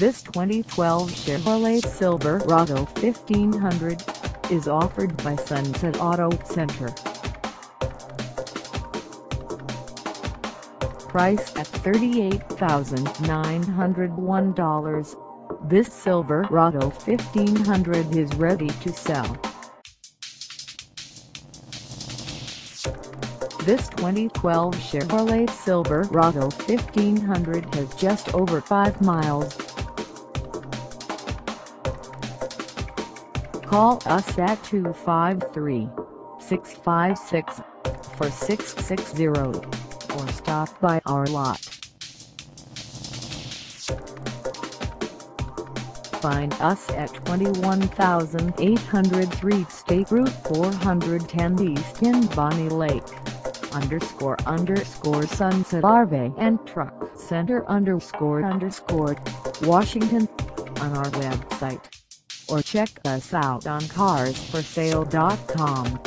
This 2012 Chevrolet Silverado 1500 is offered by Sunset Auto Center. Price at $38,901, this Silverado 1500 is ready to sell. This 2012 Chevrolet Silverado 1500 has just over 5 miles. Call us at 253-656-4660 or stop by our lot. Find us at 21803 State Route 410 East in Bonney Lake, _Sunset RV&TRUCK Center _ Washington on our website, or check us out on carsforsale.com.